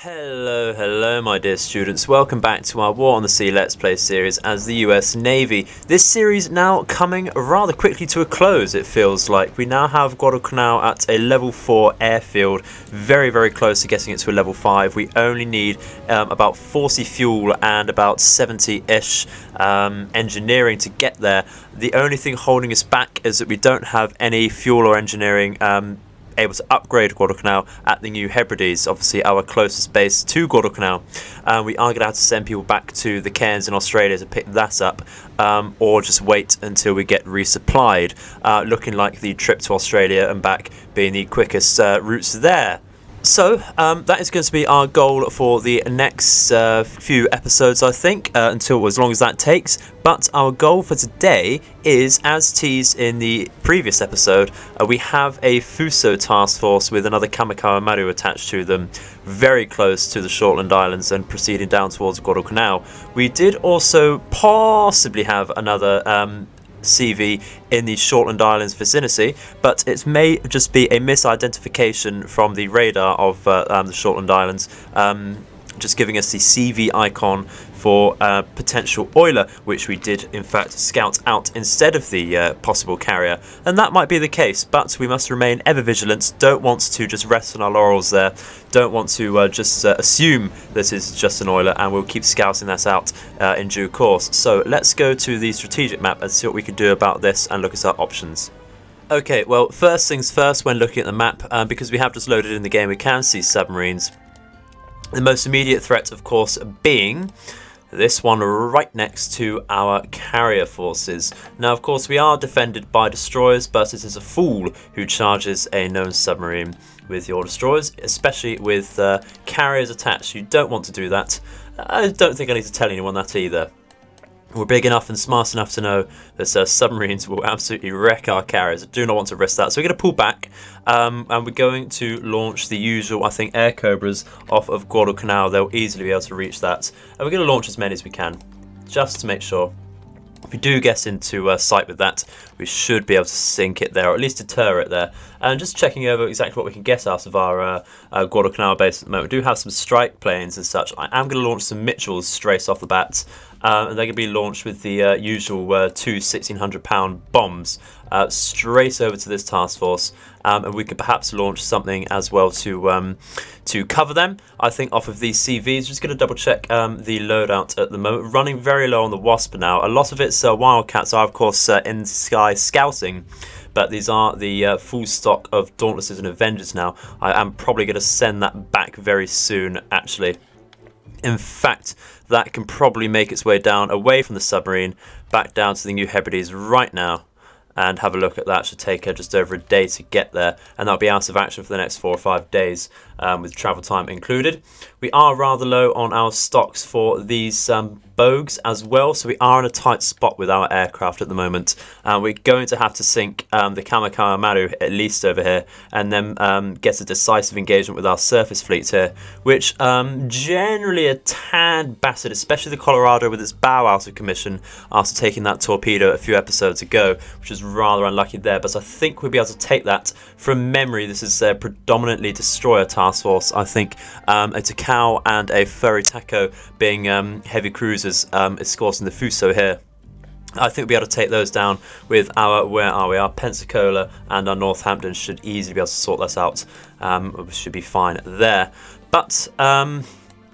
Hello my dear students, welcome back to our War on the Sea Let's Play series as the US Navy. This series now coming rather quickly to a close, it feels like. We now have Guadalcanal at a level 4 airfield, very close to getting it to a level 5. We only need about 40 fuel and about 70-ish engineering to get there. The only thing holding us back is that we don't have any fuel or engineering able to upgrade Guadalcanal at the New Hebrides, obviously our closest base to Guadalcanal. We are going to have to send people back to the Cairns in Australia to pick that up, or just wait until we get resupplied, looking like the trip to Australia and back being the quickest routes there. So that is going to be our goal for the next few episodes, I think, until as long as that takes. But our goal for today is, as teased in the previous episode, we have a Fuso task force with another Kamikawa Maru attached to them, very close to the Shortland Islands and proceeding down towards Guadalcanal. We did also possibly have another CV in the Shortland Islands vicinity, but it may just be a misidentification from the radar of the Shortland Islands, just giving us the CV icon for potential oiler, which we did in fact scout out instead of the possible carrier. And that might be the case, but we must remain ever vigilant. Don't want to just rest on our laurels there. Don't want to just assume this is just an oiler, and we'll keep scouting that out in due course. So let's go to the strategic map and see what we can do about this and look at our options. Okay, well, first things first, when looking at the map, because we have just loaded in the game, we can see submarines. The most immediate threat, of course, being this one right next to our carrier forces. Now, of course, we are defended by destroyers, but it is a fool who charges a known submarine with your destroyers, especially with carriers attached. You don't want to do that. I don't think I need to tell anyone that either. We're big enough and smart enough to know that submarines will absolutely wreck our carriers. I do not want to risk that. So we're going to pull back, and we're going to launch the usual, I think, air Cobras off of Guadalcanal. They'll easily be able to reach that. And we're going to launch as many as we can, just to make sure. If we do get into sight with that, we should be able to sink it there, or at least deter it there. And just checking over exactly what we can get out of our Guadalcanal base at the moment. We do have some strike planes and such. I am going to launch some Mitchells straight off the bat. And they're going to be launched with the usual two 1,600-pound bombs straight over to this task force. And we could perhaps launch something as well to cover them. I think off of these CVs, just going to double check the loadout at the moment. Running very low on the Wasp now. A lot of it's Wildcats are, of course, in the sky scouting. But these are the full stock of Dauntlesses and Avengers now. I am probably going to send that back very soon, actually. In fact, that can probably make its way down away from the submarine, back down to the New Hebrides right now, and have a look at that. Should take just over a day to get there, and that'll be out of action for the next 4 or 5 days, with travel time included. We are rather low on our stocks for these bogues as well, so we are in a tight spot with our aircraft at the moment. We're going to have to sink the Kamikawa Maru at least over here, and then get a decisive engagement with our surface fleet here, which generally a tad battered, especially the Colorado with its bow out of commission after taking that torpedo a few episodes ago, which is rather unlucky there. But I think we'll be able to take that from memory. This is a predominantly destroyer task force. I think a Takao and a Furitako being heavy cruisers escorting the Fuso here. I think we'll be able to take those down with our, where are we? Our Pensacola and our Northampton should easily be able to sort that out. We should be fine there. But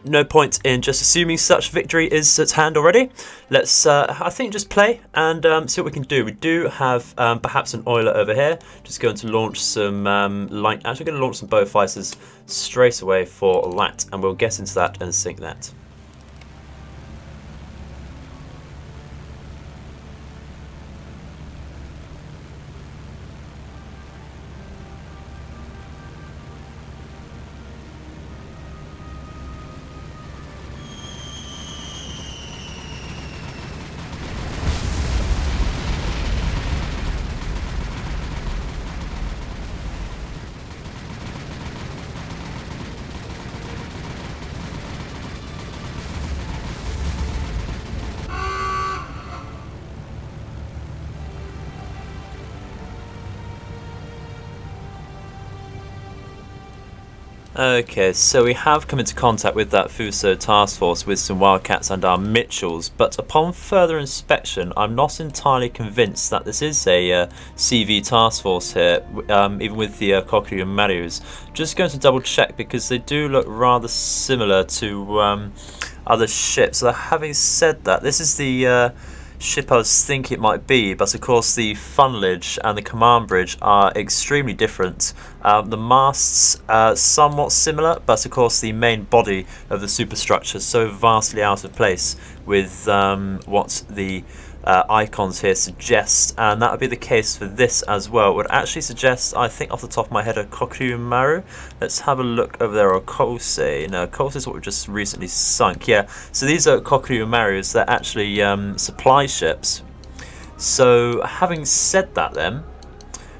no point in just assuming such victory is at hand already. Let's, I think, just play and see what we can do. We do have perhaps an oiler over here. Just going to launch some actually going to launch some bow fighters straight away for that, and we'll get into that and sink that. Okay, so we have come into contact with that Fuso task force with some Wildcats and our Mitchells, but upon further inspection I'm not entirely convinced that this is a CV task force here, even with the Kokiri and Marius. Just going to double check because they do look rather similar to other ships. So having said that, this is the ship I was thinking it might be, but of course the funnelage and the command bridge are extremely different. The masts are somewhat similar, but of course the main body of the superstructure is so vastly out of place with what the icons here suggest, and that would be the case for this as well. It would actually suggest, I think off the top of my head, a Kokiri Maru. Let's have a look over there, or Kosei. No, Kosei is what we've just recently sunk. Yeah, so these are Kokiri Marus. They're actually supply ships. So having said that, then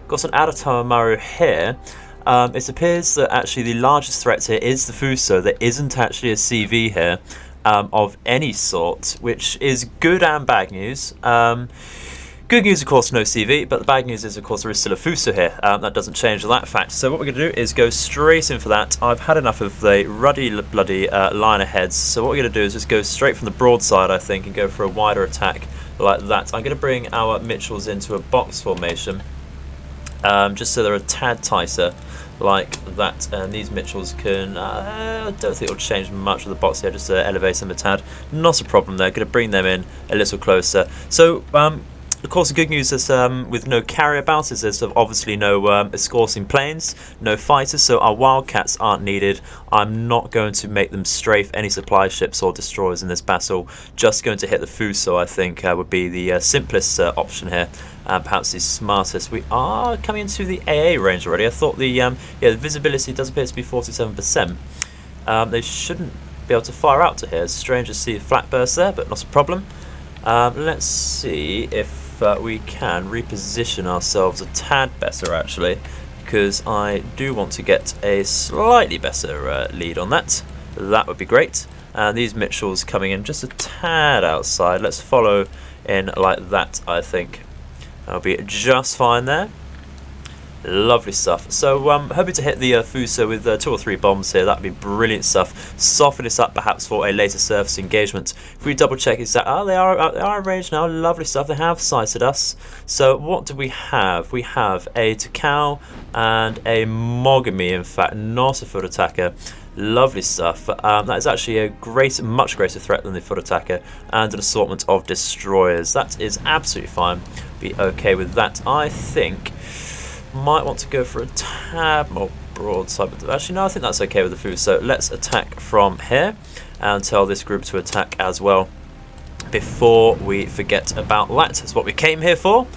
got an Adatoa Maru here. It appears that actually the largest threat here is the Fuso. There isn't actually a CV here of any sort, which is good and bad news. Good news, of course, no CV, but the bad news is, of course, there is still a Fuso here. That doesn't change that fact. So what we're going to do is go straight in for that. I've had enough of the ruddy, bloody line aheads. So what we're going to do is just go straight from the broadside, I think, and go for a wider attack like that. I'm going to bring our Mitchells into a box formation, just so they're a tad tighter, like that, and these Mitchells can, I don't think it'll change much with the box here, just elevate them a tad, not a problem there. Going to bring them in a little closer. So of course the good news is with no carrier about is there's obviously no escorting planes, no fighters, so our Wildcats aren't needed. I'm not going to make them strafe any supply ships or destroyers in this battle, just going to hit the Fuso, I think would be the simplest option here. Perhaps the smartest. We are coming into the AA range already. I thought the the visibility does appear to be 47%. They shouldn't be able to fire out to here. It's strange to see a flat burst there, but not a problem. Let's see if we can reposition ourselves a tad better, actually, because I do want to get a slightly better lead on that. That would be great. And these Mitchells coming in just a tad outside. Let's follow in like that, I think. That'll be just fine there. Lovely stuff. So hoping to hit the Fuso with 2 or 3 bombs here. That'd be brilliant stuff. Soften this up perhaps for a later surface engagement. If we double check is that they are in range now. Lovely stuff. They have sighted us. So what do we have? We have a Takao and a Mogami, in fact, not a foot attacker. Lovely stuff. That is actually a much greater threat than the foot attacker, and an assortment of destroyers. That is absolutely fine. Be okay with that. I think might want to go for a tad more broadside, but actually no, I think that's okay with the Fuso. So let's attack from here and tell this group to attack as well before we forget about that. That's what we came here for.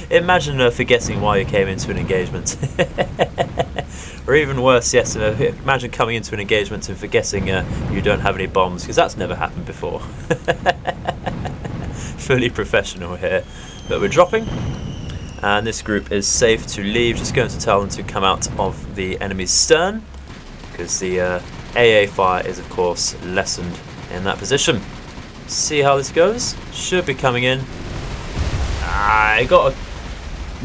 imagine forgetting why you came into an engagement. Or even worse, yes, imagine coming into an engagement and forgetting you don't have any bombs, because that's never happened before. Fully professional here. But we're dropping, and this group is safe to leave. Just going to tell them to come out of the enemy's stern, because the AA fire is, of course, lessened in that position. See how this goes. Should be coming in. I got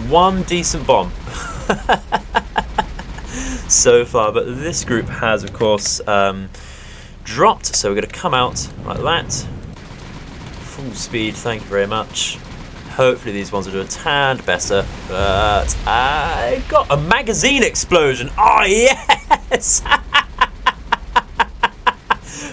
one decent bomb so far, but this group has, of course, dropped. So we're going to come out like that. Full speed, thank you very much. Hopefully these ones will do a tad better, but I got a magazine explosion. Oh yes!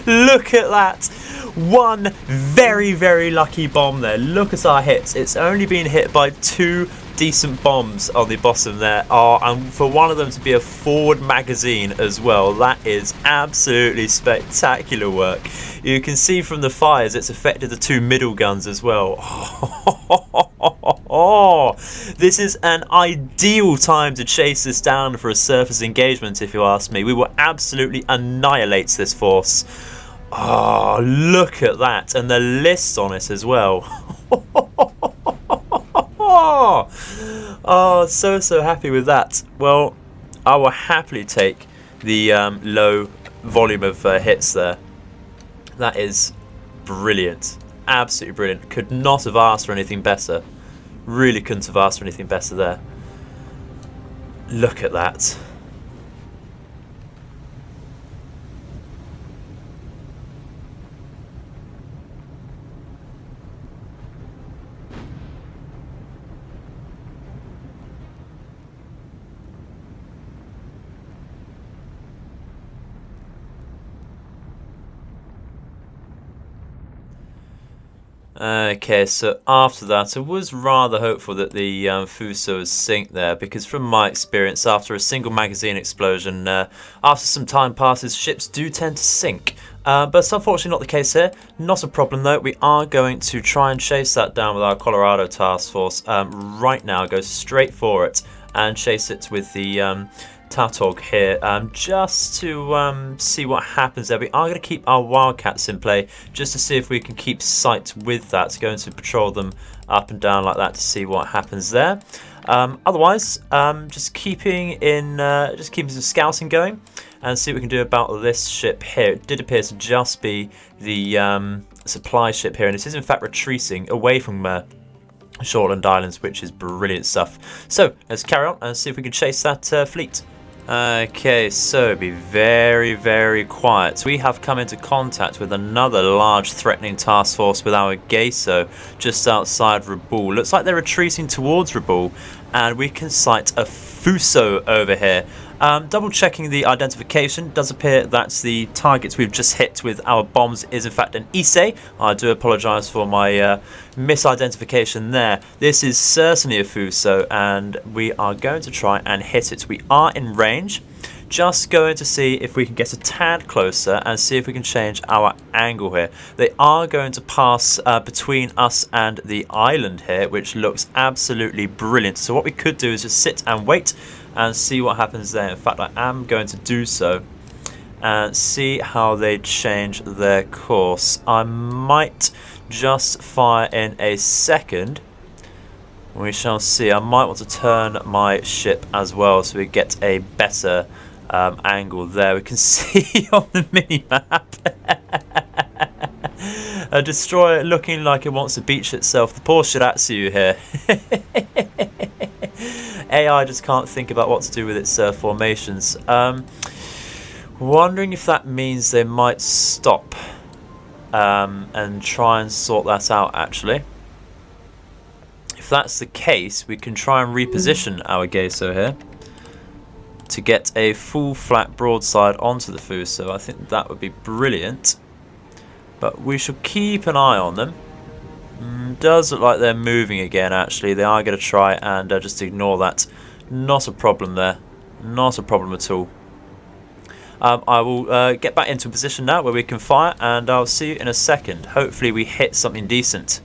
Look at that. One very, very lucky bomb there. Look at our hits. It's only been hit by 2 decent bombs on the bottom there. And for one of them to be a forward magazine as well, that is absolutely spectacular work. You can see from the fires it's affected the 2 middle guns as well. This is an ideal time to chase this down for a surface engagement, if you ask me. We will absolutely annihilate this force. Oh, look at that, and the list on it as well. Oh, so happy with that. Well, I will happily take the low volume of hits there. That is brilliant, absolutely brilliant. Could not have asked for anything better. Really couldn't have asked for anything better there. Look at that. Okay, so after that, I was rather hopeful that the Fuso would sink there, because from my experience, after a single magazine explosion, after some time passes, ships do tend to sink. But it's unfortunately not the case here. Not a problem though. We are going to try and chase that down with our Colorado task force right now. Go straight for it and chase it with the Tatog here, just to see what happens there. We are going to keep our Wildcats in play just to see if we can keep sight with that. Going to patrol them up and down like that to see what happens there. Otherwise, just keeping some scouting going and see what we can do about this ship here. It did appear to just be the supply ship here, and it is in fact retreating away from Shortland Islands, which is brilliant stuff. So let's carry on and see if we can chase that fleet. Okay, so be very, very quiet. We have come into contact with another large threatening task force with our Geisho just outside Rabaul. Looks like they're retreating towards Rabaul, and we can sight a Fuso over here. Double checking the identification, does appear that the targets we've just hit with our bombs is in fact an Issei. I do apologise for my misidentification there. This is certainly a Fuso, and we are going to try and hit it. We are in range. Just going to see if we can get a tad closer and see if we can change our angle here. They are going to pass between us and the island here, which looks absolutely brilliant. So what we could do is just sit and wait and see what happens there. In fact, I am going to do so and see how they change their course. I might just fire in a second. We shall see. I might want to turn my ship as well so we get a better angle there. We can see on the mini-map a destroyer looking like it wants to beach itself. The poor Shiratsu here. AI just can't think about what to do with its formations. Wondering if that means they might stop and try and sort that out, actually. If that's the case, we can try and reposition our Geisho here to get a full flat broadside onto the Fuso. I think that would be brilliant. But we shall keep an eye on them. Does look like they're moving again, actually. They are going to try and just ignore that. Not a problem there. Not a problem at all. I will get back into a position now where we can fire, and I'll see you in a second. Hopefully we hit something decent.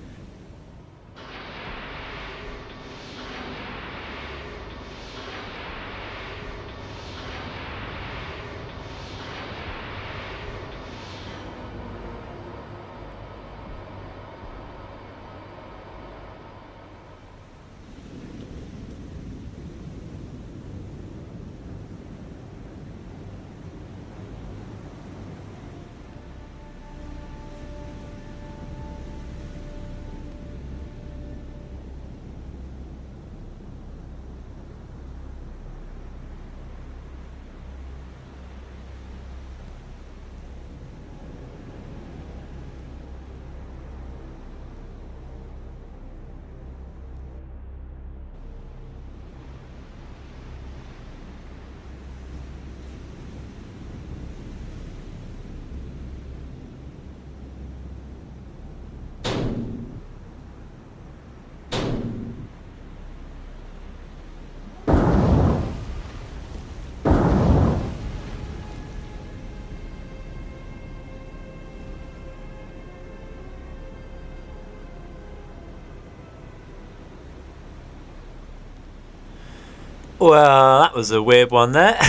Well, that was a weird one there.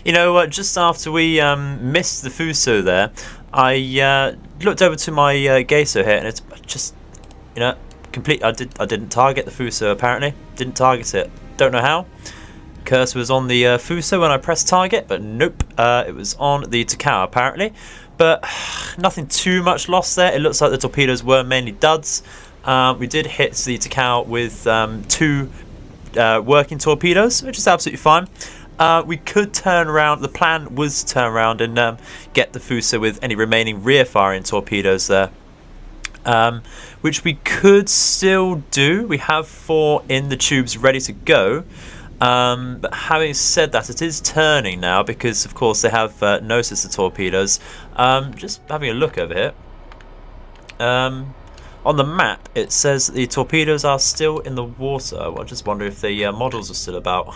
You know what? Just after we missed the Fuso there, I looked over to my Geisho here, and it's just, you know, complete. I didn't target the Fuso. Apparently, didn't target it. Don't know how. Cursor was on the Fuso when I pressed target, but nope, it was on the Takao apparently. But nothing too much lost there. It looks like the torpedoes were mainly duds. We did hit the Takao with two working torpedoes, which is absolutely fine. We could turn around. The plan was to turn around and get the Fuso with any remaining rear firing torpedoes there, which we could still do. We have 4 in the tubes ready to go. But having said that, it is turning now because, of course, they have no sister torpedoes. Just having a look over here. On the map, it says the torpedoes are still in the water. Well, I just wonder if the models are still about.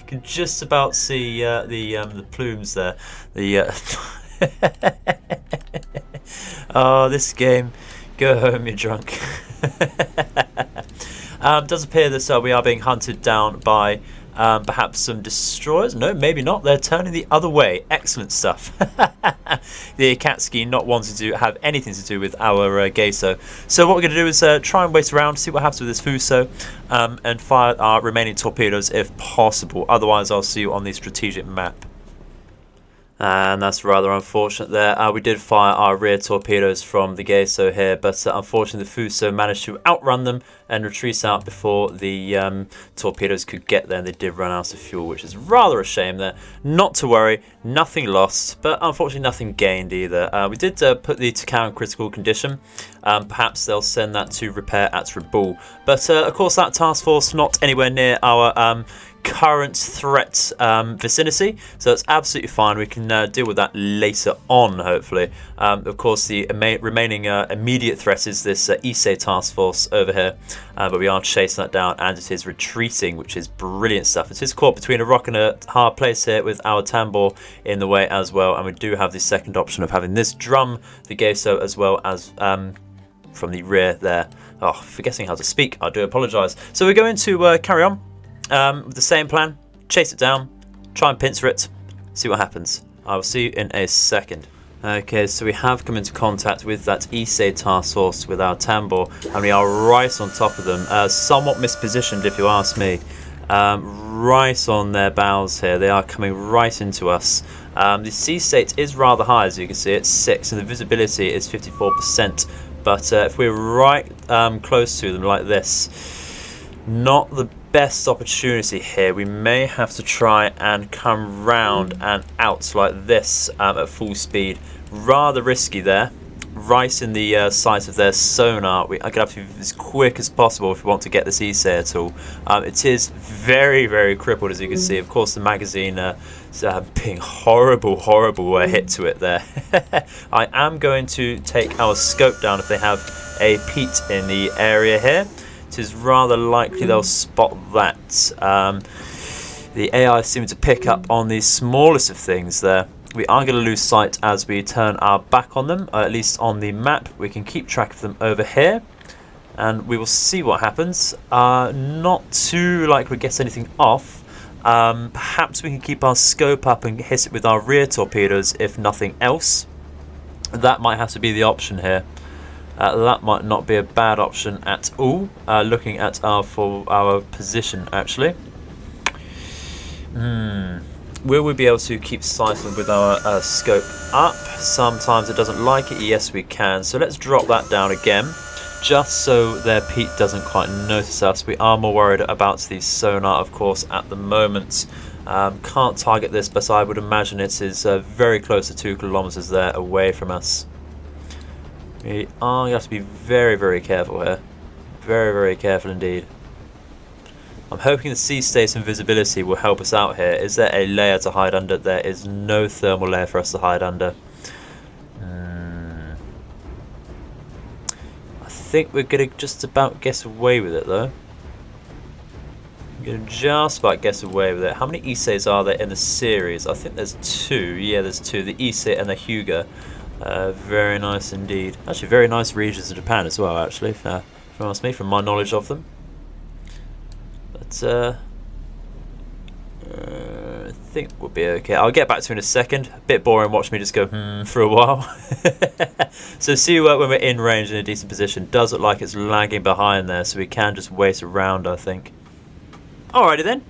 Can just about see the plumes there. The oh, this game. Go home, you're drunk. Does appear that we are being hunted down by perhaps some destroyers. No, maybe not. They're turning the other way. Excellent stuff. The Akatsuki not wanting to have anything to do with our Geiso. So what we're going to do is try and wait around, see what happens with this Fuso, and fire our remaining torpedoes if possible. Otherwise, I'll see you on the strategic map. And that's rather unfortunate there. We did fire our rear torpedoes from the Geiso here, but unfortunately the Fuso managed to outrun them and retreat out before the torpedoes could get there, and they did run out of fuel, which is rather a shame there. Not to worry, nothing lost, but unfortunately nothing gained either. We did put the Takao in critical condition. Perhaps they'll send that to repair at Rabaul. But of course that task force not anywhere near our current threat vicinity, so it's absolutely fine. We can deal with that later on, hopefully. Of course, the remaining immediate threat is this Issei task force over here, but we are chasing that down, and it is retreating, which is brilliant stuff. It is caught between a rock and a hard place here with our Tambor in the way as well, and we do have the second option of having this drum the Geiso as well as from the rear there. Oh, forgetting how to speak, I do apologise. So we're going to carry on with the same plan, chase it down, try and pincer it, see what happens. I will see you in a second. Okay, so we have come into contact with that Issei task force with our Tambor, and we are right on top of them. Somewhat mispositioned if you ask me. Right on their bows here, they are coming right into us. The sea state is rather high, as you can see, it's 6, and the visibility is 54%. But if we're right close to them like this, not the best opportunity here. We may have to try and come round and out like this at full speed. Rather risky there. Right in the sight of their sonar. I'm going to have to be as quick as possible if we want to get this Issei at all. It is very, very crippled, as you can see. Of course, the magazine being horrible hit to it there. I am going to take our scope down if they have a Pete in the area here. It is rather likely they'll spot that. The AI seem to pick up on the smallest of things there. We are going to lose sight as we turn our back on them, at least on the map. We can keep track of them over here, and we will see what happens. Not too likely we get anything off. Perhaps we can keep our scope up and hit it with our rear torpedoes, if nothing else. That might have to be the option here. That might not be a bad option at all, looking at our position, actually. Will we be able to keep sight of them with our scope up? Sometimes it doesn't like it. Yes, we can. So let's drop that down again, just so their Pete doesn't quite notice us. We are more worried about the sonar, of course, at the moment. Can't target this, but I would imagine it is very close to 2 kilometers there away from us. We are going to have to be very, very careful here. Very, very careful indeed. I'm hoping the sea state and visibility will help us out here. Is there a layer to hide under? There is no thermal layer for us to hide under. I think we're going to just about get away with it, though. We're going to just about get away with it. How many Isseis are there in the series? I think there's 2. Yeah, there's 2. The Issei and the Hyuga. Very nice indeed. Actually, very nice regions in Japan as well, actually, if you ask me, from my knowledge of them. But I think we'll be okay. I'll get back to you in a second. A bit boring watching me just go for a while. So see when we're in range in a decent position. Does look like it's lagging behind there, so we can just wait around, I think. Alrighty then.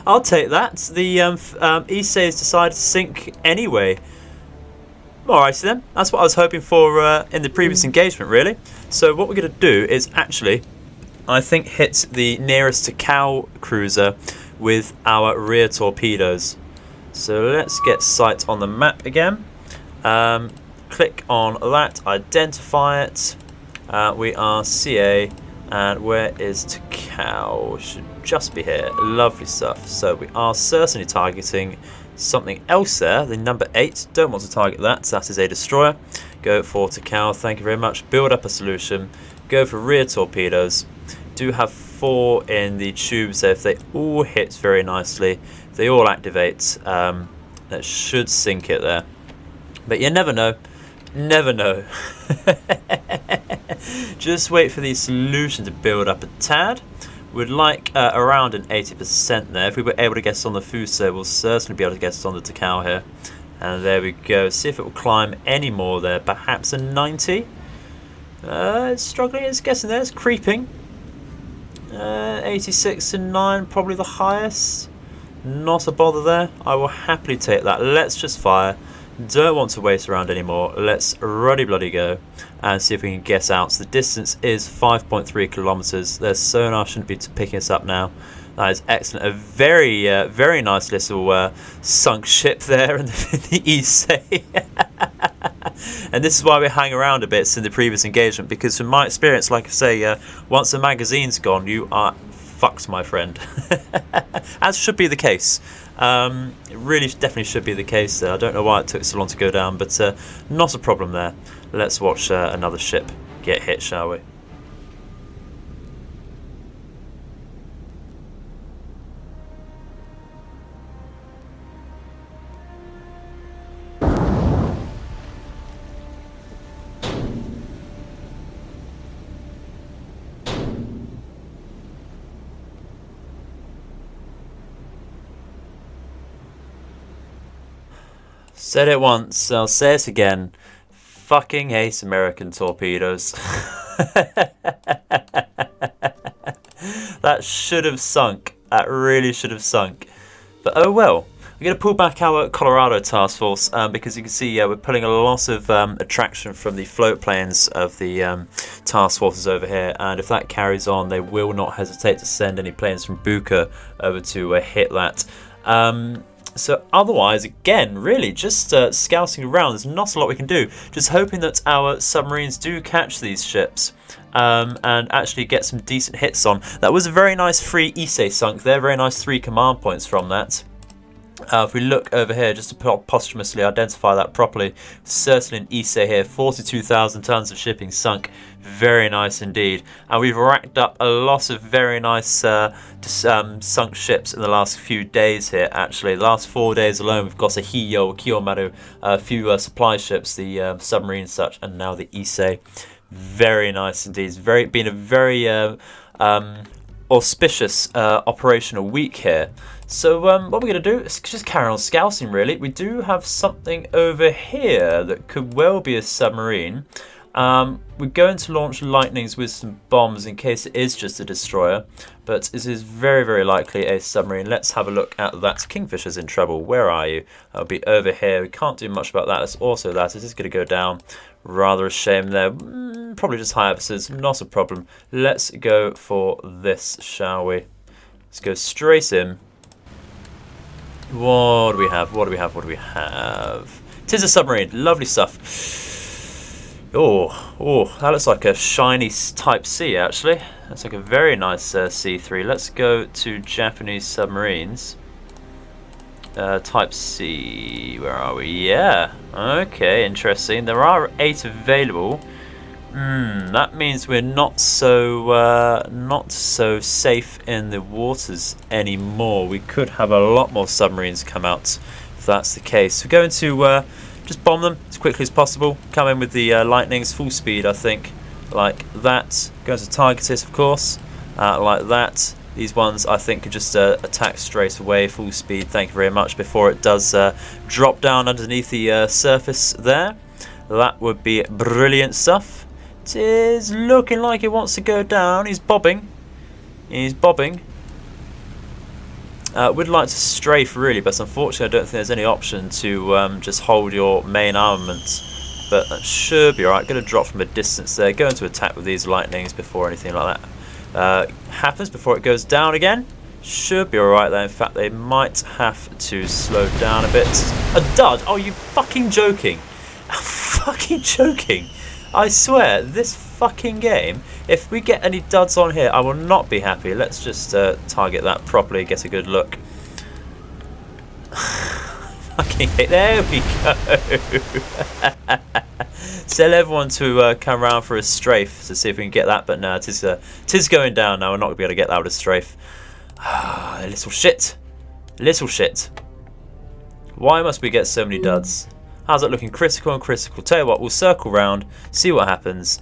I'll take that. The Issei has decided to sink anyway. Alrighty then. That's what I was hoping for in the previous engagement, really. So what we're going to do is actually, I think, hit the nearest Takao cruiser with our rear torpedoes. So let's get sight on the map again. Click on that, identify it. We are CA, and where is Takao? Should just be here. Lovely stuff. So we are certainly targeting something else there. The number 8, don't want to target that. That is a destroyer. Go for Takao, thank you very much. Build up a solution. Go for rear torpedoes. Do have 4 in the tubes there. If they all hit very nicely, they all activate. That should sink it there. But you never know. Never know. Just wait for the solution to build up a tad. We'd like around an 80% there. If we were able to get on the Fuso, we'll certainly be able to get on the Takao here. And there we go. See if it will climb any more there. Perhaps a 90. It's struggling. It's getting there. It's creeping. 86 and 9, probably the highest. Not a bother there. I will happily take that. Let's just fire. Don't want to wait around anymore. Let's ruddy bloody go and see if we can get out. So the distance is 5.3 kilometers. Their sonar shouldn't be picking us up now. That is excellent. A very, very nice little sunk ship there in the Issei. And this is why we hang around a bit in the previous engagement, because from my experience, like I say, once the magazine's gone, you are fucked, my friend. As should be the case. It really definitely should be the case there. I don't know why it took so long to go down, but not a problem there. Let's watch another ship get hit, shall we? Said it once, I'll say it again. Fucking hate American torpedoes. That should have sunk. That really should have sunk. But oh well. We're going to pull back our Colorado task force because you can see we're pulling a lot of attraction from the float planes of the task forces over here, and if that carries on, they will not hesitate to send any planes from Buka over to hit that. So otherwise, again, really just scouting around. There's not a lot we can do. Just hoping that our submarines do catch these ships and actually get some decent hits on. That was a very nice free Issei sunk there. Very nice 3 command points from that. If we look over here, just to posthumously identify that properly, certainly an Issei here, 42,000 tons of shipping sunk. Very nice indeed. And we've racked up a lot of very nice sunk ships in the last few days here, actually. The last 4 days alone, we've got a Hiyo, Kiyomaru, a few supply ships, the submarine and such, and now the Issei. Very nice indeed. It's been a very auspicious operational week here. So what we're going to do is just carry on scouting, really. We do have something over here that could well be a submarine. We're going to launch lightnings with some bombs in case it is just a destroyer, but it is very, very likely a submarine. Let's have a look at that. Kingfisher's in trouble. Where are you? I'll be over here. We can't do much about that. That's also that. It is going to go down. Rather a shame there. Probably just high episodes. Not a problem. Let's go for this, shall we? Let's go straight in. What do we have? What do we have? What do we have? Tis a submarine. Lovely stuff. Oh, that looks like a shiny Type C, actually. That's like a very nice C3. Let's go to Japanese submarines. Type C, where are we? Yeah, okay, interesting. There are 8 available. That means we're not so safe in the waters anymore. We could have a lot more submarines come out if that's the case. We're going to just bomb them as quickly as possible. Come in with the lightnings, full speed, I think, like that. Going to target it, of course, like that. These ones, I think, could just attack straight away, full speed. Thank you very much. Before it does drop down underneath the surface there, that would be brilliant stuff. It is looking like it wants to go down. He's bobbing. He's bobbing. Would like to strafe really, but unfortunately I don't think there's any option to just hold your main armament. But that should be alright. Going to drop from a distance there. Going to attack with these lightnings before anything like that happens, before it goes down again. Should be alright there. In fact, they might have to slow down a bit. A dud? Oh, you fucking joking? Fucking joking? I swear, this fucking game, if we get any duds on here, I will not be happy. Let's just target that properly, get a good look. fucking hate. There we go. Tell everyone to come around for a strafe to see if we can get that, but no, tis going down now. We're not going to be able to get that with a strafe. Little shit. Little shit. Why must we get so many duds? How's that looking? Critical and critical. Tell you what, we'll circle round, see what happens.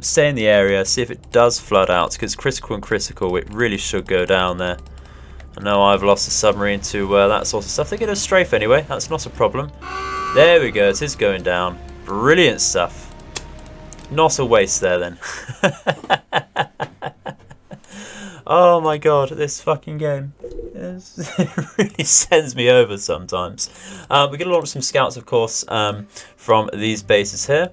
Stay in the area, see if it does flood out, because critical and critical, it really should go down there. I know I've lost a submarine to that sort of stuff. They get a strafe anyway, that's not a problem. There we go, it is going down. Brilliant stuff. Not a waste there then. Oh my god, this fucking game. It really sends me over sometimes. We're going to launch some scouts, of course, from these bases here.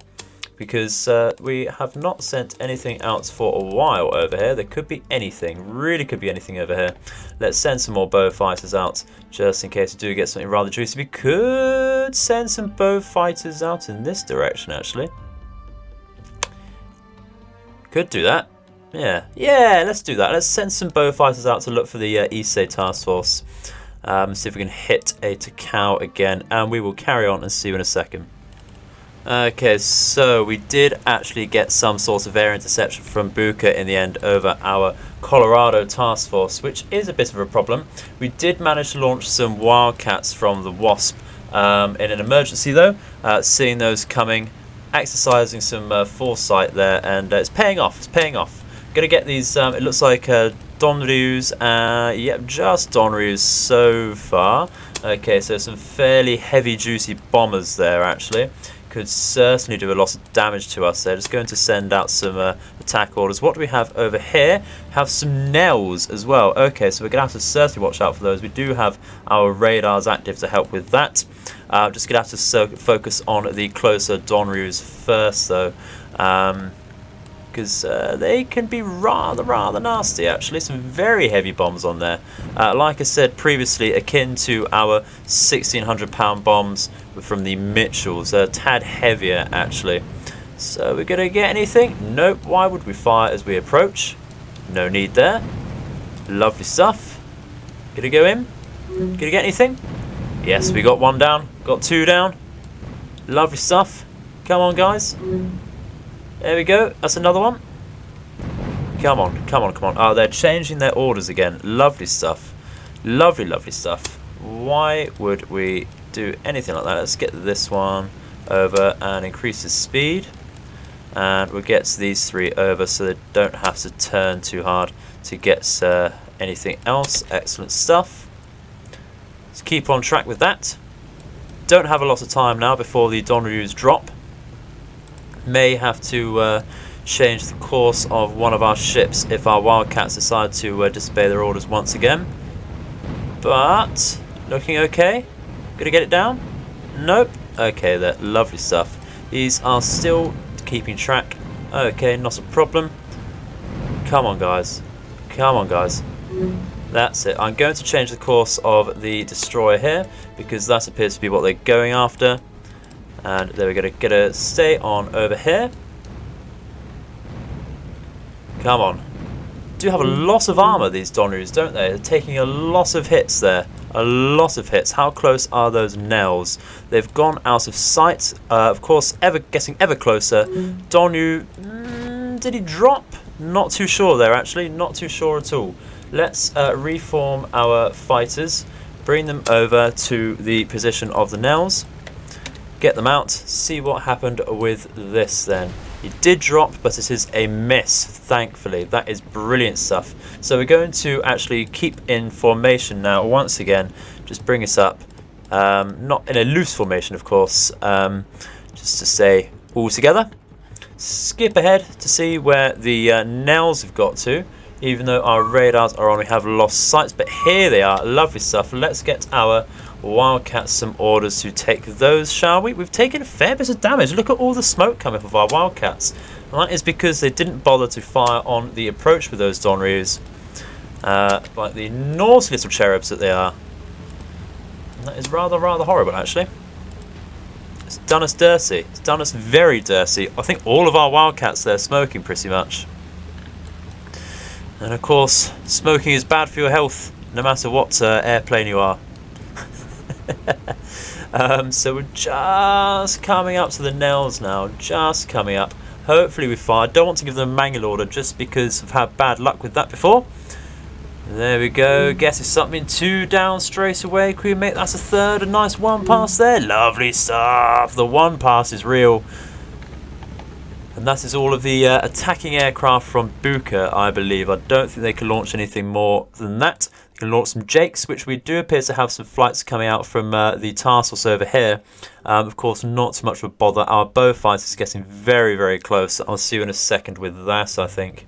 Because we have not sent anything out for a while over here. There could be anything, really could be anything over here. Let's send some more bow fighters out, just in case we do get something rather juicy. We could send some bow fighters out in this direction, actually. Could do that. Yeah, let's do that. Let's send some bow fighters out to look for the Issei task force. See if we can hit a Takao again, and we will carry on and see you in a second. Okay, so we did actually get some sort of air interception from Buka in the end over our Colorado task force, which is a bit of a problem. We did manage to launch some Wildcats from the Wasp in an emergency though, seeing those coming, exercising some foresight there, and it's paying off, it's paying off. Gonna get these, it looks like Donryus, yep, just Donryus so far. Okay, so some fairly heavy juicy bombers there actually. Could certainly do a lot of damage to us there. Just going to send out some attack orders. What do we have over here? Have some Nels as well. Okay, so we're going to have to certainly watch out for those. We do have our radars active to help with that. Just going to have to focus on the closer Donryus first though. Because they can be rather nasty actually. Some very heavy bombs on there. Like I said previously, akin to our 1600-pound bombs from the Mitchells. They're a tad heavier actually. So we're going to get anything? Nope. Why would we fire as we approach? No need there. Lovely stuff. Gonna go in? Gonna get anything? Yes, we got one down. Got two down. Lovely stuff. Come on guys. There we go. That's another one. Come on, come on, come on. Oh, they're changing their orders again. Lovely stuff. Lovely, lovely stuff. Why would we do anything like that? Let's get this one over and increase the speed. And we'll get these three over so they don't have to turn too hard to get anything else. Excellent stuff. Let's keep on track with that. Don't have a lot of time now before the Donryus drop. May have to change the course of one of our ships if our Wildcats decide to disobey their orders once again. But looking okay. Gonna get it down? Nope. Okay, there. Lovely stuff. These are still keeping track. Okay, not a problem. Come on, guys. Come on, guys. That's it. I'm going to change the course of the destroyer here because that appears to be what they're going after. And there we're going to stay on over here. Come on. Do have a lot of armor, these Donryus, don't they? They're taking a lot of hits there. A lot of hits. How close are those Nels? They've gone out of sight. Of course, getting ever closer. Donyu, did he drop? Not too sure there, actually. Not too sure at all. Let's reform our fighters. Bring them over to the position of the Nels. Get them out, see what happened with this then. He did drop, but it is a miss, thankfully. That is brilliant stuff. So we're going to actually keep in formation now once again. Just bring us up. Not in a loose formation, of course. Just to stay all together. Skip ahead to see where the Nels have got to. Even though our radars are on, we have lost sights. But here they are, lovely stuff. Let's get our Wildcats some orders to take those, shall we? We've taken a fair bit of damage. Look at all the smoke coming off of our Wildcats. And that is because they didn't bother to fire on the approach with those Donryus. Like the naughty little cherubs that they are. And that is rather horrible, actually. It's done us dirty. It's done us very dirty. I think all of our Wildcats there smoking pretty much. And of course, smoking is bad for your health, no matter what airplane you are. So we're just coming up to the nails now, just coming up. Hopefully we fire. I don't want to give them a manual order just because I've had bad luck with that before. There we go. Guess it's something 2 down straight away. Crewmate, that's a third. A nice 1 pass there. Lovely stuff. The 1 pass is real. And that is all of the attacking aircraft from Buka, I believe. I don't think they can launch anything more than that. They can launch some Jakes, which we do appear to have some flights coming out from the Tarsos over here. Of course, not too much of a bother. Our bow fighter is getting very, very close. I'll see you in a second with that, I think.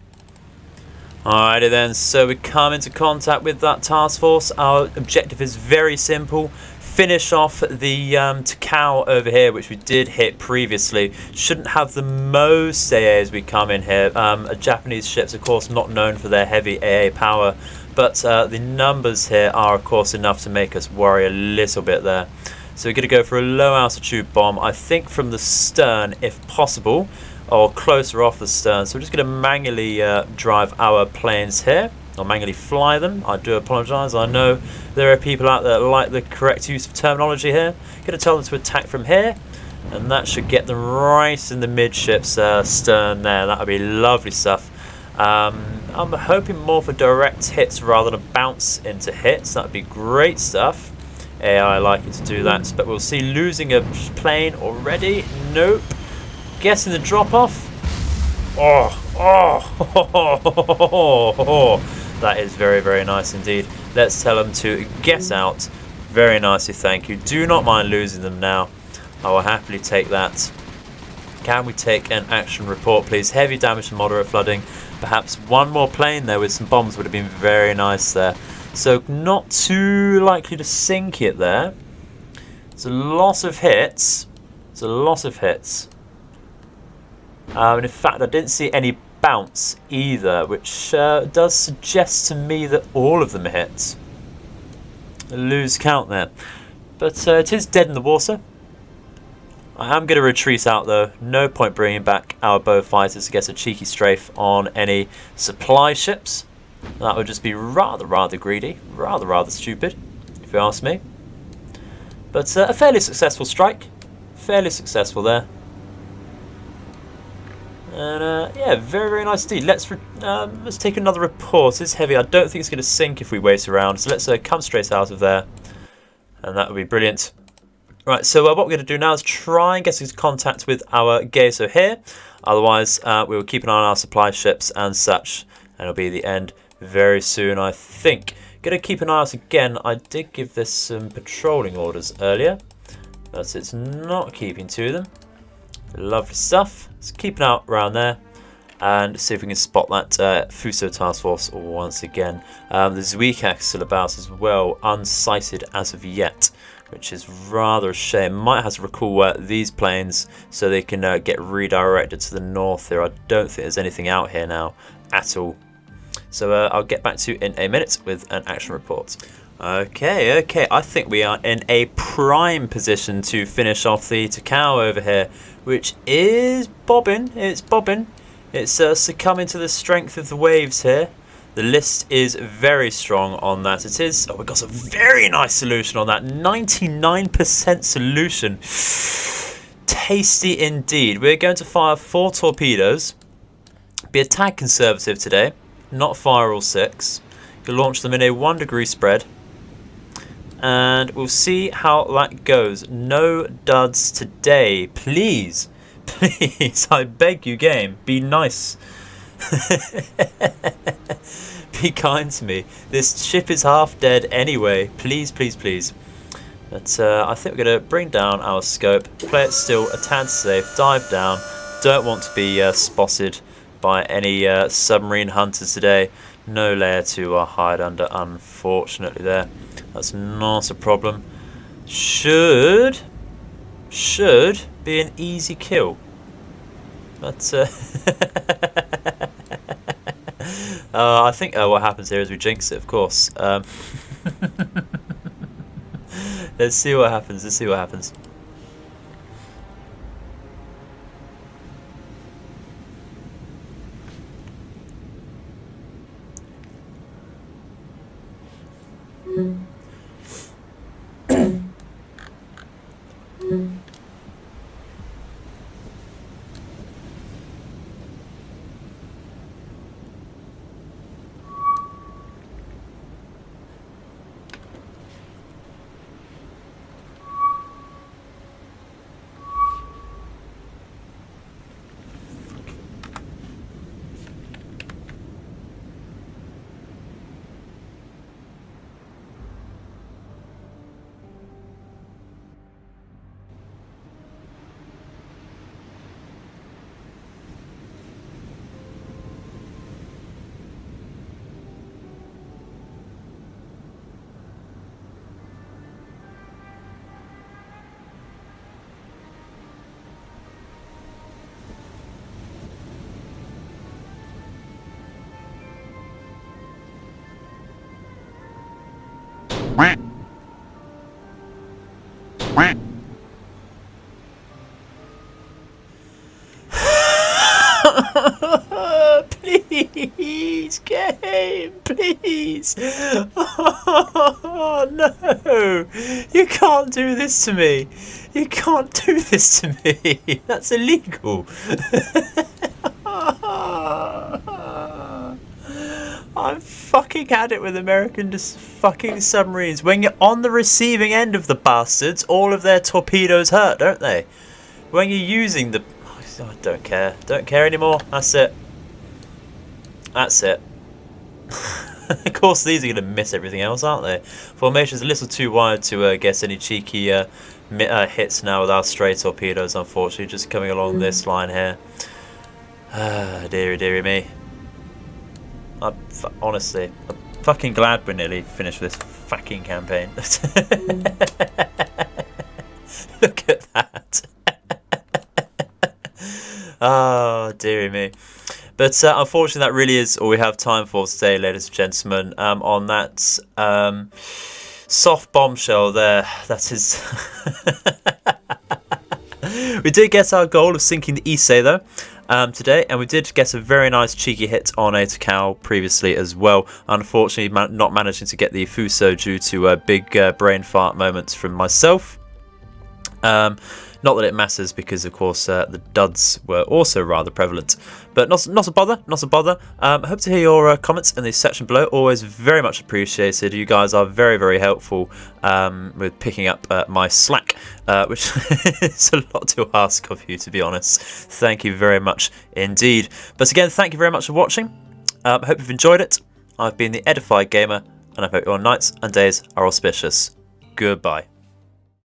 Alrighty then, so we come into contact with that task force. Our objective is very simple. Finish off the Takao over here, which we did hit previously. Shouldn't have the most AA as we come in here. Japanese ships, of course, not known for their heavy AA power, but the numbers here are, of course, enough to make us worry a little bit there. So we're going to go for a low altitude bomb, I think from the stern, if possible, or closer off the stern. So we're just going to manually drive our planes here, or manually fly them. I do apologise. I know there are people out there that like the correct use of terminology here. Going to tell them to attack from here, and that should get them right in the midships stern there. That would be lovely stuff. I'm hoping more for direct hits rather than a bounce into hits. That would be great stuff. AI like it to do that, but we'll see. Losing a plane already. Nope. Guessing the drop off. That is very, very nice indeed. Let's tell them to guess out. Very nicely, thank you. Do not mind losing them now. I will happily take that. Can we take an action report, please? Heavy damage and moderate flooding. Perhaps one more plane there with some bombs would have been very nice there. So not too likely to sink it there. It's a lot of hits. It's a lot of hits. And in fact, I didn't see any bounce either, which does suggest to me that all of them are hits. Lose count there. But it is dead in the water. I am going to retreat out though. No point bringing back our bow fighters to get a cheeky strafe on any supply ships. That would just be rather greedy. Rather stupid, if you ask me. But a fairly successful strike. Fairly successful there. And yeah, very nice indeed. Let's take another report. It's heavy. I don't think it's going to sink if we wait around. So let's come straight out of there, and that would be brilliant. Right. So what we're going to do now is try and get into contact with our Geiso here. Otherwise, we will keep an eye on our supply ships and such, and it'll be the end very soon, I think. Going to keep an eye out again. I did give this some patrolling orders earlier, but it's not keeping to them. Lovely stuff. Let's keep an eye out around there and see if we can spot that Fuso task force once again. The Zuikak is still about as well, unsighted as of yet, which is rather a shame. Might have to recall these planes so they can get redirected to the north here. I don't think there's anything out here now at all. So I'll get back to you in a minute with an action report. Okay, I think we are in a prime position to finish off the Takao over here, which is bobbing. It's bobbing. It's succumbing to the strength of the waves here. The list is very strong on that. It is. Oh, we got a very nice solution on that. 99% solution. Tasty indeed. We're going to fire 4 torpedoes. Be a tad conservative today. Not fire all 6. You'll launch them in a 1-degree spread. And we'll see how that goes. No duds today. Please. Please. I beg you, game. Be nice. Be kind to me. This ship is half dead anyway. Please, please, please. But I think we're going to bring down our scope. Play it still a tad safe. Dive down. Don't want to be spotted by any submarine hunters today. No layer to hide under, unfortunately there. That's not a problem. Should be an easy kill. But I think what happens here is we jinx it, of course. Let's see what happens. Let's see what happens. Please, game, please. Oh, no. You can't do this to me. You can't do this to me. That's illegal. I've fucking had it with American fucking submarines. When you're on the receiving end of the bastards, all of their torpedoes hurt, don't they? When you're using the... Oh, I don't care. Don't care anymore. That's it. That's it. Of course, these are going to miss everything else, aren't they? Formation's a little too wide to get any cheeky hits now with our stray torpedoes, unfortunately. Just coming along this line here. Dearie, dearie me. Honestly, I'm fucking glad we're nearly finished with this fucking campaign. Look at that. Oh, dearie me. But unfortunately, that really is all we have time for today, ladies and gentlemen. On that soft bombshell there, that is... We did get our goal of sinking the Issei, though, today, and we did get a very nice cheeky hit on a Takao previously as well. Unfortunately, not managing to get the Fuso due to big brain fart moments from myself. Not that it matters, because of course the duds were also rather prevalent, but not a bother, not a bother. I hope to hear your comments in the section below. Always very much appreciated. You guys are very, very helpful with picking up my slack, which is a lot to ask of you, to be honest. Thank you very much indeed. But again, thank you very much for watching. I hope you've enjoyed it. I've been the Edified Gamer, and I hope your nights and days are auspicious. Goodbye.